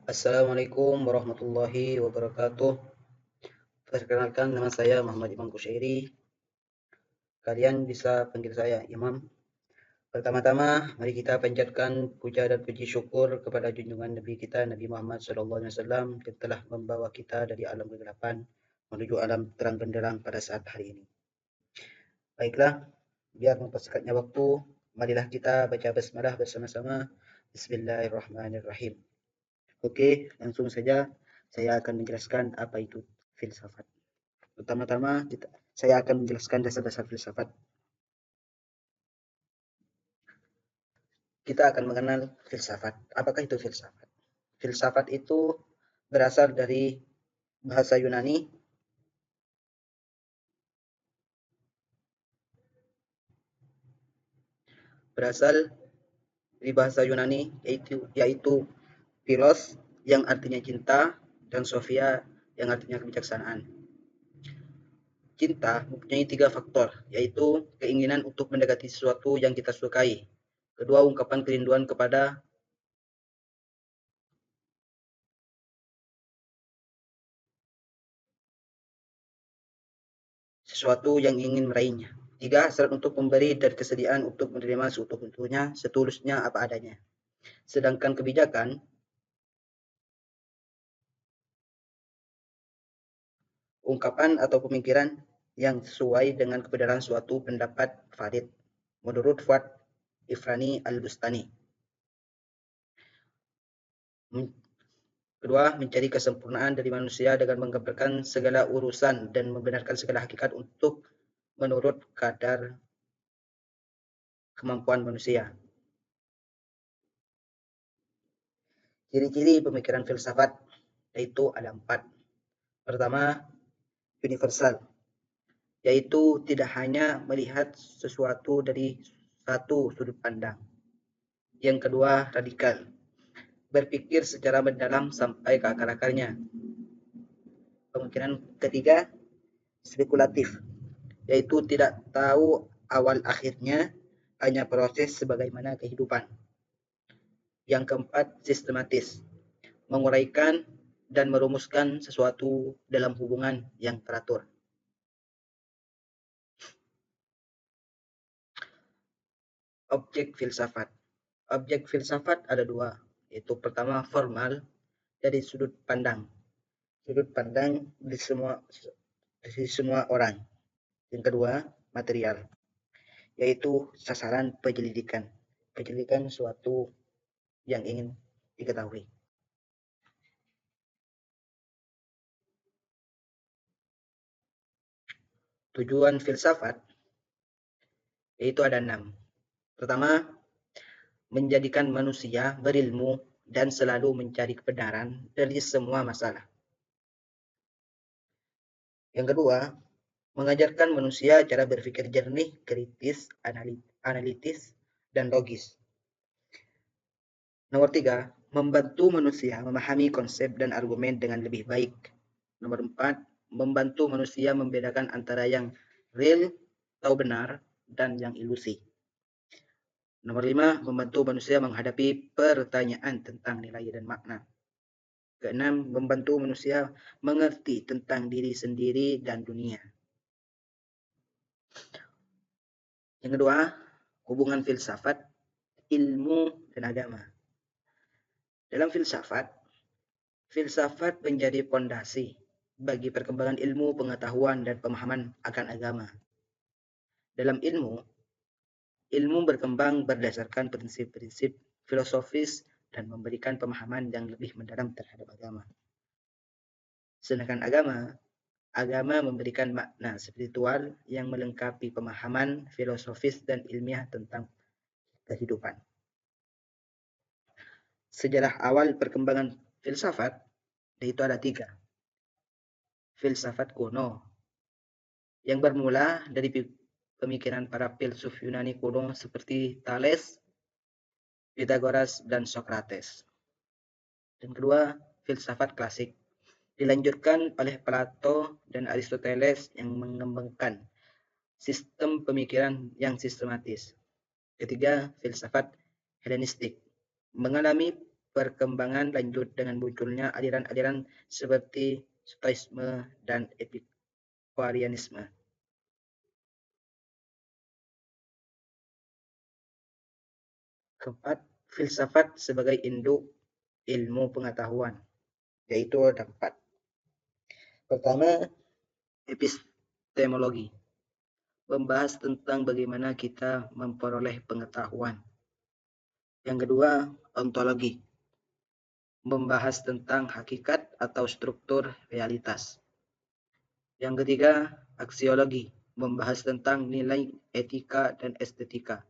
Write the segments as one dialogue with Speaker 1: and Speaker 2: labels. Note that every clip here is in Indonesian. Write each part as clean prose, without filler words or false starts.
Speaker 1: Assalamualaikum warahmatullahi wabarakatuh. Perkenalkan, nama saya Muhammad Imam Kusyairi. Kalian bisa panggil saya Imam. Pertama-tama, mari kita panjatkan puja dan puji syukur kepada junjungan Nabi kita Nabi Muhammad SAW yang telah membawa kita dari alam kegelapan menuju alam terang benderang pada saat hari ini. Baiklah, biar mempersingkatnya waktu, marilah kita baca basmalah bersama-sama. Bismillahirrahmanirrahim. Oke, langsung saja saya akan menjelaskan apa itu filsafat. Pertama-tama saya akan menjelaskan dasar-dasar filsafat. Kita akan mengenal filsafat. Apakah itu filsafat? Filsafat itu berasal dari bahasa Yunani yaitu philos yang artinya cinta dan sophia yang artinya kebijaksanaan. Cinta mempunyai 3 faktor, yaitu keinginan untuk mendekati sesuatu yang kita sukai. Kedua, ungkapan kerinduan kepada sesuatu yang ingin meraihnya. 3, hasrat untuk memberi dan kesediaan untuk menerima seutuh-utuhnya, setulusnya apa adanya. Sedangkan kebijakan ungkapan atau pemikiran yang sesuai dengan kebenaran suatu pendapat valid menurut Fuad Ifrani Al-Bustani. Kedua, mencari kesempurnaan dari manusia dengan menggambarkan segala urusan dan membenarkan segala hakikat untuk menurut kadar kemampuan manusia. Ciri-ciri pemikiran filsafat yaitu ada 4. Pertama, universal, yaitu tidak hanya melihat sesuatu dari satu sudut pandang. Yang kedua, radikal, berpikir secara mendalam sampai ke akar-akarnya. Pemikiran ketiga, spekulatif, yaitu tidak tahu awal akhirnya, hanya proses sebagaimana kehidupan. Yang keempat, sistematis, menguraikan dan merumuskan sesuatu dalam hubungan yang teratur. Objek filsafat. Objek filsafat ada 2, yaitu pertama formal dari sudut pandang di semua orang. Yang kedua, material, yaitu sasaran penyelidikan suatu yang ingin diketahui. Tujuan filsafat yaitu ada 6. Pertama, menjadikan manusia berilmu dan selalu mencari kebenaran dari semua masalah. Yang kedua, mengajarkan manusia cara berpikir jernih, kritis, analitis, dan logis. Nomor 3, membantu manusia memahami konsep dan argumen dengan lebih baik. Nomor 4, membantu manusia membedakan antara yang real atau benar dan yang ilusi. Nomor 5, membantu manusia menghadapi pertanyaan tentang nilai dan makna. Keenam, membantu manusia mengerti tentang diri sendiri dan dunia. Yang kedua, hubungan filsafat, ilmu, dan agama. Dalam filsafat menjadi pondasi bagi perkembangan ilmu, pengetahuan, dan pemahaman akan agama. Dalam ilmu berkembang berdasarkan prinsip-prinsip filosofis dan memberikan pemahaman yang lebih mendalam terhadap agama. Sedangkan agama memberikan makna spiritual yang melengkapi pemahaman filosofis dan ilmiah tentang kehidupan. Sejarah awal perkembangan filsafat yaitu ada 3. Filsafat kuno yang bermula dari pemikiran para filsuf Yunani kuno seperti Thales, Pythagoras, dan Socrates. Dan kedua, filsafat klasik dilanjutkan oleh Plato dan Aristoteles yang mengembangkan sistem pemikiran yang sistematis. Ketiga, filsafat Helenistik mengalami perkembangan lanjut dengan munculnya aliran-aliran seperti Stoicisme dan Epicureanisme. Keempat, filsafat sebagai induk ilmu pengetahuan, yaitu ada 4. Pertama, epistemologi, membahas tentang bagaimana kita memperoleh pengetahuan. Yang kedua, ontologi, membahas tentang hakikat atau struktur realitas. Yang ketiga, aksiologi, membahas tentang nilai etika dan estetika.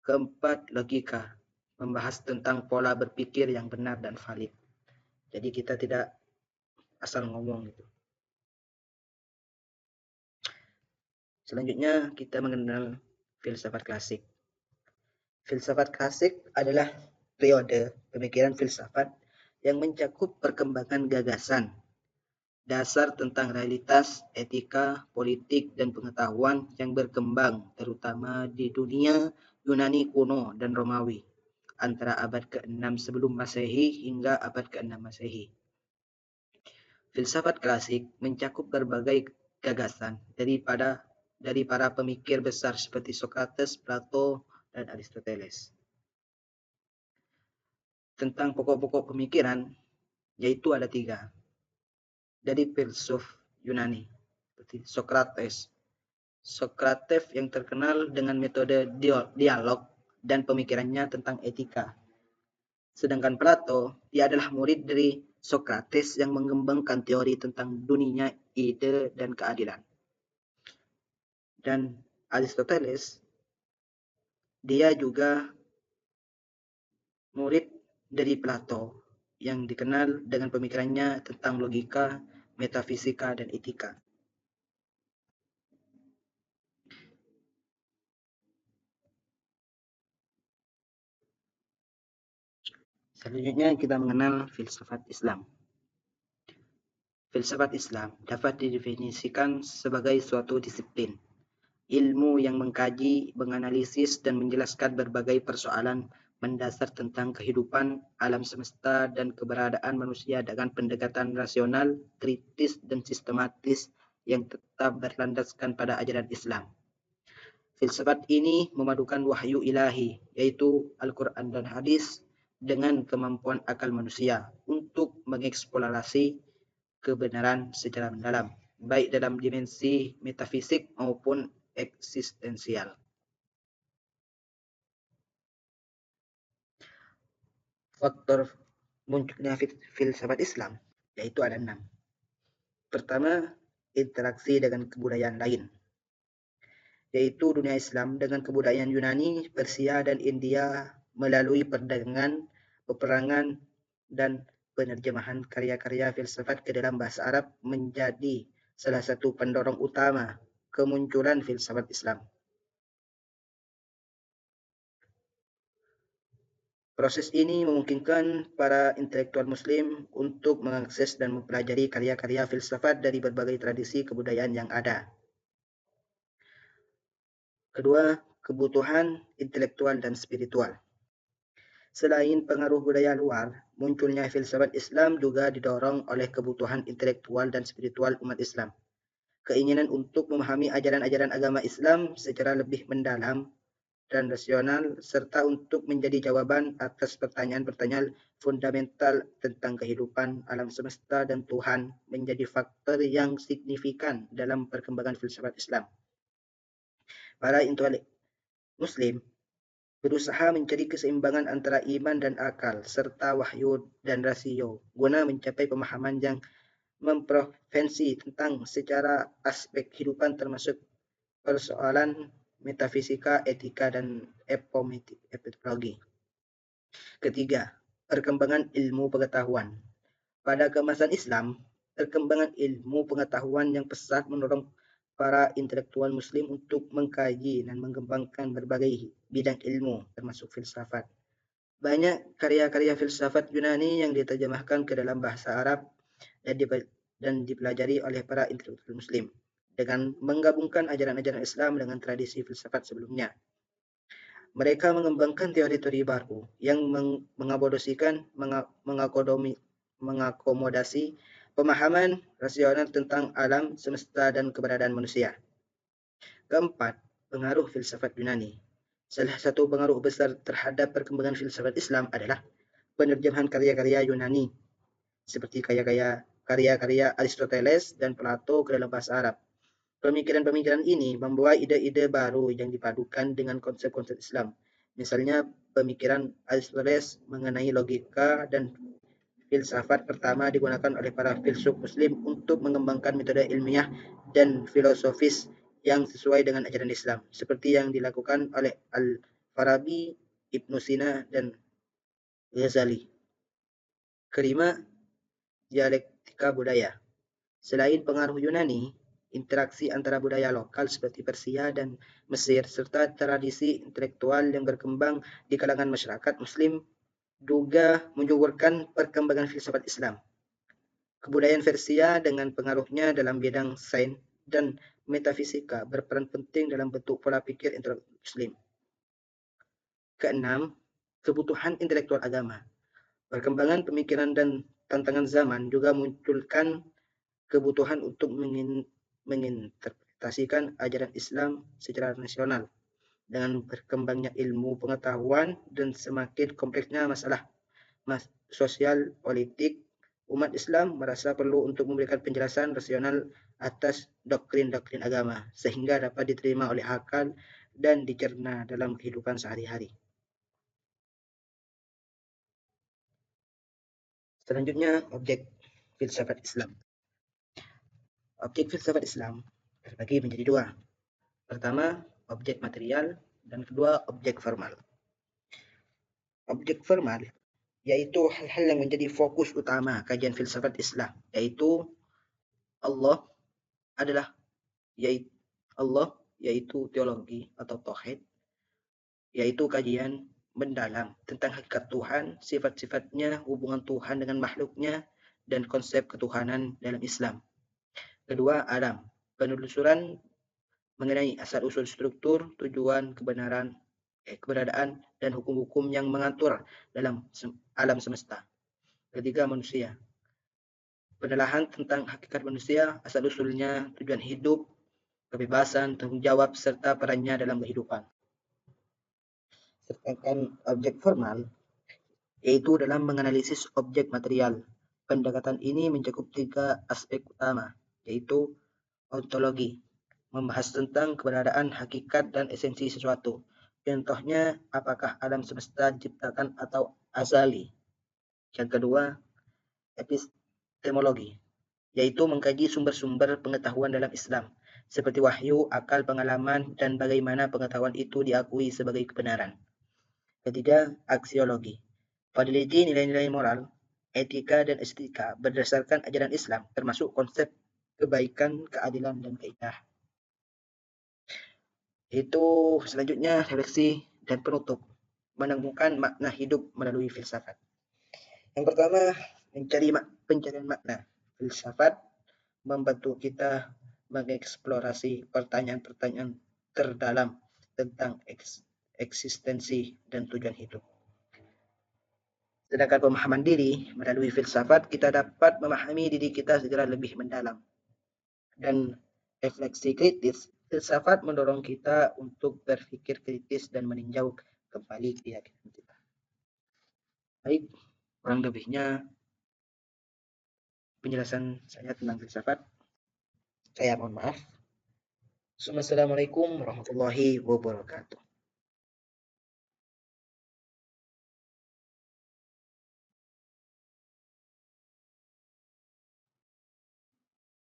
Speaker 1: Keempat, logika, membahas tentang pola berpikir yang benar dan valid. Jadi kita tidak asal ngomong gitu. Selanjutnya kita mengenal filsafat klasik. Filsafat klasik adalah periode pemikiran filsafat yang mencakup perkembangan gagasan, dasar tentang realitas, etika, politik, dan pengetahuan yang berkembang terutama di dunia Yunani kuno dan Romawi antara abad ke-6 sebelum Masehi hingga abad ke-6 Masehi. Filsafat klasik mencakup berbagai gagasan dari para pemikir besar seperti Socrates, Plato, dan Aristoteles. Tentang pokok-pokok pemikiran, yaitu ada 3. Dari filsuf Yunani, seperti Socrates yang terkenal dengan metode dialog dan pemikirannya tentang etika. Sedangkan Plato, dia adalah murid dari Socrates yang mengembangkan teori tentang dunia, ide, dan keadilan. Dan Aristoteles, dia juga murid dari Plato yang dikenal dengan pemikirannya tentang logika, metafisika, dan etika. Selanjutnya kita mengenal filsafat Islam. Filsafat Islam dapat didefinisikan sebagai suatu disiplin ilmu yang mengkaji, menganalisis, dan menjelaskan berbagai persoalan mendasar tentang kehidupan, alam semesta, dan keberadaan manusia dengan pendekatan rasional, kritis, dan sistematis yang tetap berlandaskan pada ajaran Islam. Filsafat ini memadukan wahyu ilahi, yaitu Al-Quran dan Hadis, dengan kemampuan akal manusia untuk mengeksplorasi kebenaran secara mendalam, baik dalam dimensi metafisik maupun eksistensial. Faktor munculnya filsafat Islam yaitu ada 6. Pertama, interaksi dengan kebudayaan lain, yaitu dunia Islam dengan kebudayaan Yunani, Persia, dan India melalui perdagangan, peperangan, dan penerjemahan karya-karya filsafat ke dalam bahasa Arab menjadi salah satu pendorong utama kemunculan filsafat Islam. Proses ini memungkinkan para intelektual muslim untuk mengakses dan mempelajari karya-karya filsafat dari berbagai tradisi kebudayaan yang ada. Kedua, kebutuhan intelektual dan spiritual. Selain pengaruh budaya luar, munculnya filsafat Islam juga didorong oleh kebutuhan intelektual dan spiritual umat Islam. Keinginan untuk memahami ajaran-ajaran agama Islam secara lebih mendalam dan rasional, serta untuk menjadi jawaban atas pertanyaan-pertanyaan fundamental tentang kehidupan, alam semesta, dan Tuhan menjadi faktor yang signifikan dalam perkembangan filsafat Islam. Para intelektual Muslim berusaha mencari keseimbangan antara iman dan akal, serta wahyu dan rasio, guna mencapai pemahaman yang memprevensi tentang secara aspek kehidupan termasuk persoalan metafisika, etika, dan epistemologi. Ketiga, perkembangan ilmu pengetahuan. Pada keemasan Islam, perkembangan ilmu pengetahuan yang pesat mendorong para intelektual muslim untuk mengkaji dan mengembangkan berbagai bidang ilmu, termasuk filsafat. Banyak karya-karya filsafat Yunani yang diterjemahkan ke dalam bahasa Arab dan dipelajari oleh para intelektual muslim dengan menggabungkan ajaran-ajaran Islam dengan tradisi filsafat sebelumnya. Mereka mengembangkan teori-teori baru yang mengakomodasi pemahaman rasional tentang alam semesta dan keberadaan manusia. Keempat, pengaruh filsafat Yunani. Salah satu pengaruh besar terhadap perkembangan filsafat Islam adalah penerjemahan karya-karya Yunani, seperti karya-karya Aristoteles dan Plato ke dalam bahasa Arab. Pemikiran-pemikiran ini membawa ide-ide baru yang dipadukan dengan konsep-konsep Islam. Misalnya, pemikiran Aristoteles mengenai logika dan filsafat pertama digunakan oleh para filsuf Muslim untuk mengembangkan metode ilmiah dan filosofis yang sesuai dengan ajaran Islam, seperti yang dilakukan oleh Al-Farabi, Ibnu Sina, dan Ghazali. Kelima, dialektika budaya. Selain pengaruh Yunani, interaksi antara budaya lokal seperti Persia dan Mesir serta tradisi intelektual yang berkembang di kalangan masyarakat Muslim juga menyuburkan perkembangan filsafat Islam. Kebudayaan Persia dengan pengaruhnya dalam bidang sains dan metafisika berperan penting dalam bentuk pola pikir intelektual Muslim. Keenam, kebutuhan intelektual agama. Perkembangan pemikiran dan tantangan zaman juga munculkan kebutuhan untuk menginterpretasikan ajaran Islam secara nasional. Dengan berkembangnya ilmu pengetahuan dan semakin kompleksnya masalah sosial politik, umat Islam merasa perlu untuk memberikan penjelasan rasional atas doktrin-doktrin agama sehingga dapat diterima oleh akal dan dicerna dalam kehidupan sehari-hari. Selanjutnya, objek filsafat Islam. Objek filsafat Islam terbagi menjadi dua. Pertama, objek material, dan kedua, objek formal. Objek formal yaitu hal-hal yang menjadi fokus utama kajian filsafat Islam, yaitu Allah adalah yaitu teologi atau tauhid, yaitu kajian mendalam tentang hakikat Tuhan, sifat-sifatnya, hubungan Tuhan dengan makhluknya, dan konsep ketuhanan dalam Islam. Kedua, alam, penelusuran mengenai asal-usul struktur, tujuan, keberadaan, dan hukum-hukum yang mengatur dalam alam semesta. Ketiga, manusia, penelaahan tentang hakikat manusia, asal-usulnya, tujuan hidup, kebebasan, tanggung jawab, serta perannya dalam kehidupan. Sedangkan objek formal yaitu dalam menganalisis objek material. Pendekatan ini mencakup 3 aspek utama, yaitu ontologi, membahas tentang keberadaan, hakikat, dan esensi sesuatu. Contohnya, apakah alam semesta diciptakan atau azali. Yang kedua, epistemologi, yaitu mengkaji sumber-sumber pengetahuan dalam Islam, seperti wahyu, akal, pengalaman, dan bagaimana pengetahuan itu diakui sebagai kebenaran. Ketiga, aksiologi, meneliti nilai-nilai moral, etika, dan estetika berdasarkan ajaran Islam, termasuk konsep kebaikan, keadilan, dan keindahan. Itu selanjutnya refleksi dan penutup, menemukan makna hidup melalui filsafat. Yang pertama, pencarian makna. Filsafat membantu kita mengeksplorasi pertanyaan-pertanyaan terdalam tentang eksistensi dan tujuan hidup. Sedangkan pemahaman diri melalui filsafat, kita dapat memahami diri kita secara lebih mendalam. Dan refleksi kritis, filsafat mendorong kita untuk berpikir kritis dan meninjau kembali keyakinan kita. Baik, kurang lebihnya penjelasan saya tentang filsafat. Saya mohon maaf. Assalamualaikum warahmatullahi wabarakatuh.